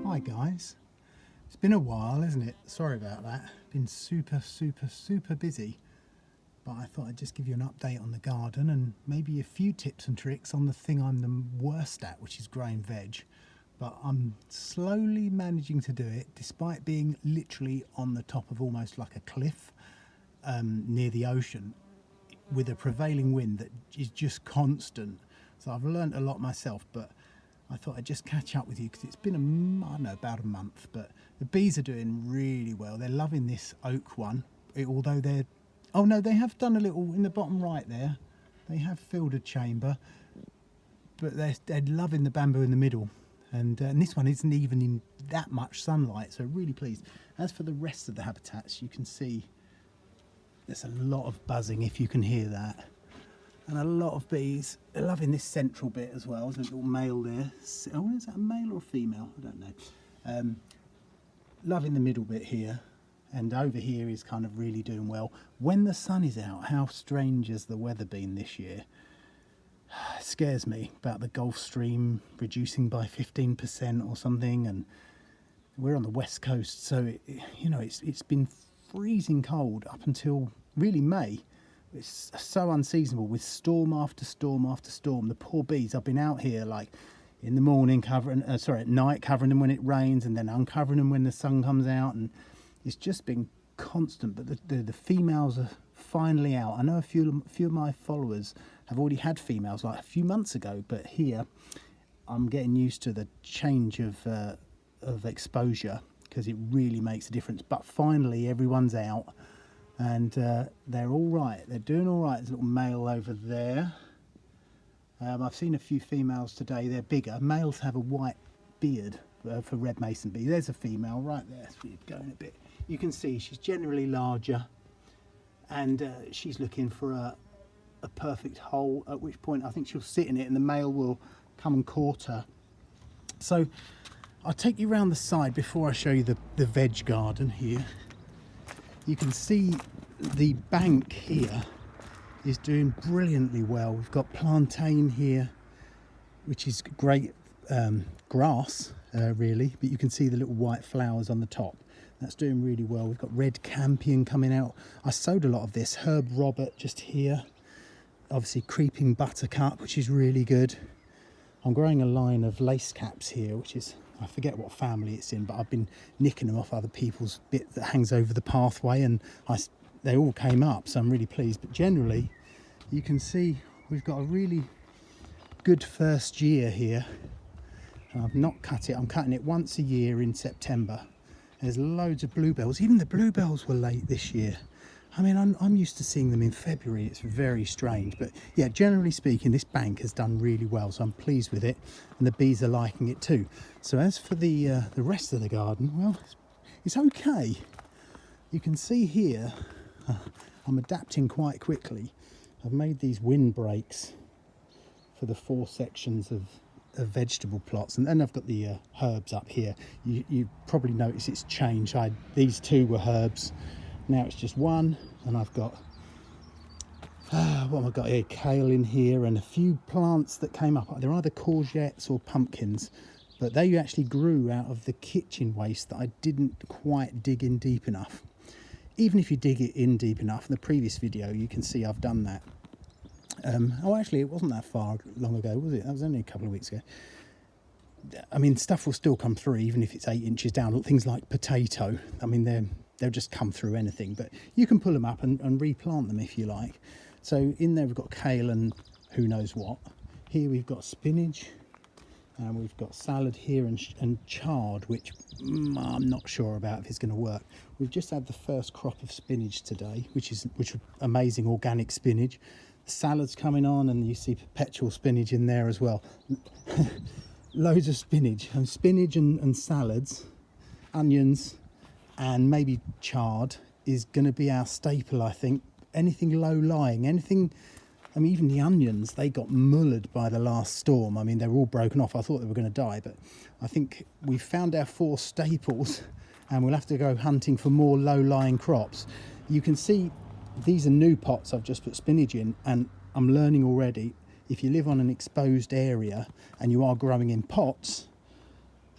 Hi guys, it's been a while, isn't it? Sorry about that. Been super busy, but I thought I'd just give you an update on the garden and maybe a few tips and tricks on the thing I'm the worst at, which is growing veg. But I'm slowly managing to do it despite being literally on the top of almost like a cliff near the ocean with a prevailing wind that is just constant. So I've learned a lot myself, but I thought I'd just catch up with you because it's been I don't know, about a month, but the bees are doing really well. They're loving this oak one, although oh no, they have done a little in the bottom right there. They have filled a chamber, but they're loving the bamboo in the middle. And this one isn't even in that much sunlight, so really pleased. As for the rest of the habitats, you can see there's a lot of buzzing, if you can hear that. And a lot of bees are loving this central bit as well. There's a little male there. Oh, is that a male or a female? I don't know. Loving the middle bit here. And over here is kind of really doing well. When the sun is out, how strange has the weather been this year? It scares me about the Gulf Stream reducing by 15% or something. And we're on the west coast, so it's been freezing cold up until really May. It's so unseasonable with storm after storm after storm. The poor bees, I've been out here like in the morning covering, at night covering them when it rains and then uncovering them when the sun comes out, and it's just been constant. But the females are finally out. I know a few of my followers have already had females like a few months ago, but here I'm getting used to the change of exposure because it really makes a difference. But finally everyone's out. And they're all right. They're doing all right. There's a little male over there. I've seen a few females today. They're bigger. Males have a white beard for red mason bee. There's a female right there. So we're going a bit. You can see she's generally larger, and she's looking for a perfect hole. At which point I think she'll sit in it, and the male will come and court her. So I'll take you around the side before I show you the veg garden here. You can see the bank here is doing brilliantly well. We've got plantain here, which is great grass, really, but you can see the little white flowers on the top. That's doing really well. We've got red campion coming out. I sowed a lot of this. Herb Robert just here. Obviously creeping buttercup, which is really good. I'm growing a line of lace caps here, which is, I forget what family it's in, but I've been nicking them off other people's bit that hangs over the pathway, and they all came up, so I'm really pleased. But generally, you can see we've got a really good first year here. I've not cut it. I'm cutting it once a year in September. There's loads of bluebells. Even the bluebells were late this year. I mean, I'm used to seeing them in February. It's very strange. But yeah, generally speaking, this bank has done really well, so I'm pleased with it. And the bees are liking it too. So as for the rest of the garden, well, it's okay. You can see here, I'm adapting quite quickly. I've made these windbreaks for the 4 sections of vegetable plots. And then I've got the herbs up here. You probably notice it's changed. These 2 were herbs. Now it's just 1, and I've got what have I got here? Kale in here, and a few plants that came up. They're either courgettes or pumpkins, but they actually grew out of the kitchen waste that I didn't quite dig in deep enough. Even if you dig it in deep enough, in the previous video you can see I've done that. Oh, actually it wasn't that far long ago, was it? That was only a couple of weeks ago. I mean, stuff will still come through even if it's 8 inches down. Things like potato, I mean, they'll just come through anything, but you can pull them up and replant them if you like. So in there we've got kale and who knows what. Here we've got spinach, and we've got salad here and chard, which I'm not sure about if it's going to work. We've just had the first crop of spinach today, which is amazing organic spinach. The salad's coming on, and you see perpetual spinach in there as well. Loads of spinach, and salads, onions, and maybe chard is going to be our staple, I think. Anything low-lying, anything, I mean, even the onions, they got mullered by the last storm. I mean, they were all broken off. I thought they were going to die, but I think we've found our 4 staples, and we'll have to go hunting for more low-lying crops. You can see these are new pots I've just put spinach in, and I'm learning already if you live on an exposed area and you are growing in pots,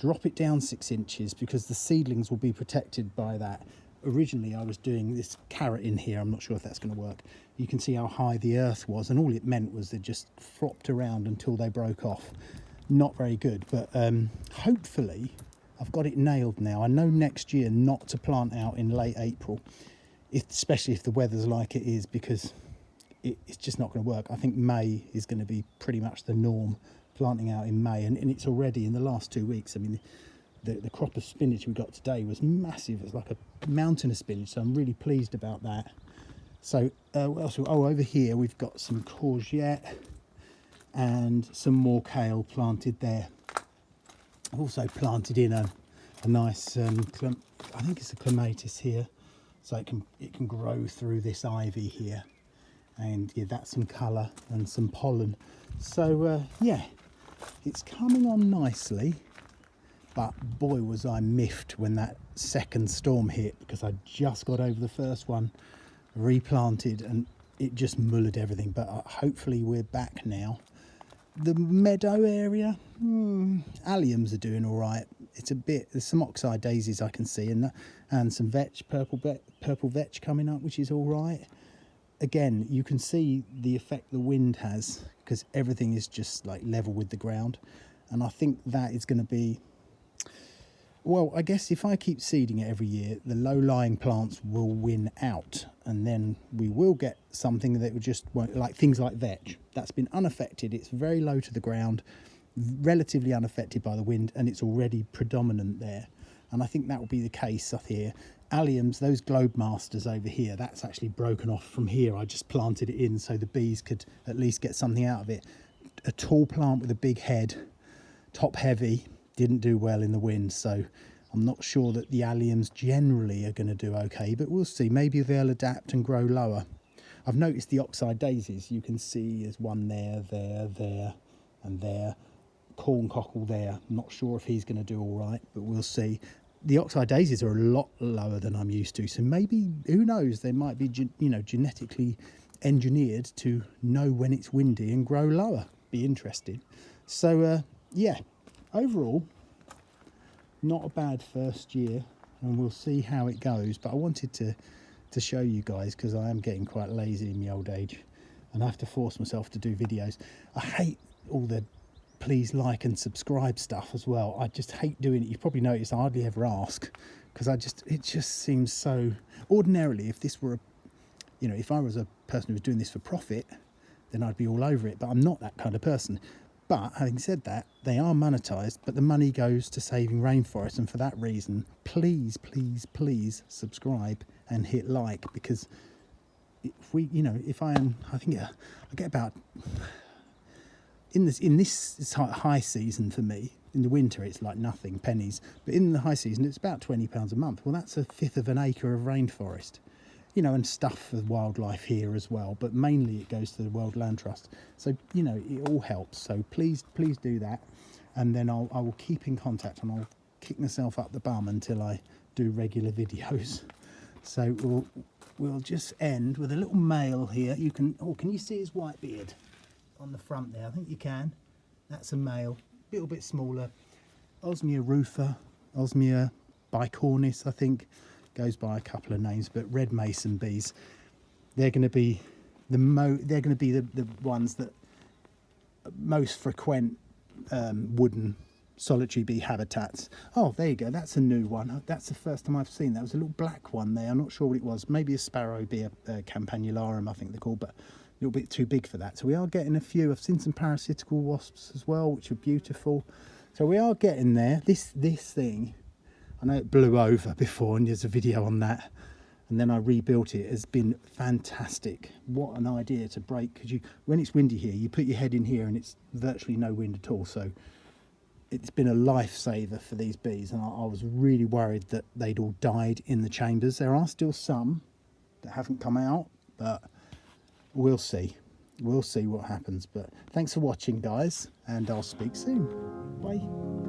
drop it down 6 inches because the seedlings will be protected by that. Originally I was doing this carrot in here, I'm not sure if that's going to work. You can see how high the earth was, and all it meant was they just flopped around until they broke off. Not very good, but hopefully I've got it nailed now. I know next year not to plant out in late April, especially if the weather's like it is, because it's just not going to work. I think May is going to be pretty much the norm, planting out in May, and it's already in the last 2 weeks. I mean, the crop of spinach we got today was massive. It's like a mountain of spinach, so I'm really pleased about that. So what else? Oh, over here we've got some courgette and some more kale planted there. I've also planted in a nice I think it's a clematis here, so it can grow through this ivy here and give that some colour and some pollen. So yeah, it's coming on nicely, but boy was I miffed when that second storm hit, because I just got over the first one, replanted, and it just mullered everything. But hopefully we're back now. The meadow area, alliums are doing all right. It's a bit, there's some oxeye daisies I can see, and some vetch, purple vetch coming up, which is all right. Again, you can see the effect the wind has, because everything is just like level with the ground. And I think that is going to be, well, I guess if I keep seeding it every year, the low-lying plants will win out, and then we will get something that would just won't, like things like vetch. That's been unaffected. It's very low to the ground, relatively unaffected by the wind, and it's already predominant there. And I think that will be the case up here. Alliums, those globe masters over here, that's actually broken off from here. I just planted it in so the bees could at least get something out of it. A tall plant with a big head, top heavy, didn't do well in the wind, so I'm not sure that the alliums generally are going to do okay, but we'll see. Maybe they'll adapt and grow lower. I've noticed the oxeye daisies. You can see there's one there, and there. Corn cockle there. I'm not sure if he's going to do all right, but we'll see. The oxeye daisies are a lot lower than I'm used to, so maybe, who knows, they might be genetically engineered to know when it's windy and grow lower. Be interested. So yeah, overall not a bad first year, and we'll see how it goes. But I wanted to show you guys, because I am getting quite lazy in my old age and I have to force myself to do videos. I hate all the please like and subscribe stuff as well. I just hate doing it. You've probably noticed I hardly ever ask, because it just seems so, ordinarily if this were if I was a person who was doing this for profit, then I'd be all over it, but I'm not that kind of person. But having said that, they are monetized, but the money goes to saving rainforests, and for that reason, please subscribe and hit like, because if we, I think I get about, in this it's high season for me. In the winter, it's like nothing, pennies, but in the high season, it's about £20 a month. Well, that's 1/5 of an acre of rainforest. And stuff for wildlife here as well, but mainly it goes to the World Land Trust. So, it all helps. So please do that. And then I will keep in contact, and I'll kick myself up the bum until I do regular videos. So we'll just end with a little male here. Can you see his white beard on the front there? I think you can. That's a male, a little bit smaller. Osmia rufa, Osmia bicornis, I think. Goes by a couple of names, but red mason bees, they're going to be the ones that most frequent wooden solitary bee habitats. Oh, there you go. That's a new one. That's the first time I've seen that. There was a little black one there. I'm not sure what it was. Maybe a sparrow bee, a campanularum, I think they're called, but a little bit too big for that. So we are getting a few. I've seen some parasitical wasps as well, which are beautiful. So we are getting there. This thing, I know it blew over before, and there's a video on that, and then I rebuilt it. It has been fantastic. What an idea to break, because when it's windy here, you put your head in here and it's virtually no wind at all. So it's been a lifesaver for these bees, and I was really worried that they'd all died in the chambers. There are still some that haven't come out, but we'll see. We'll see what happens. But thanks for watching, guys, and I'll speak soon. Bye.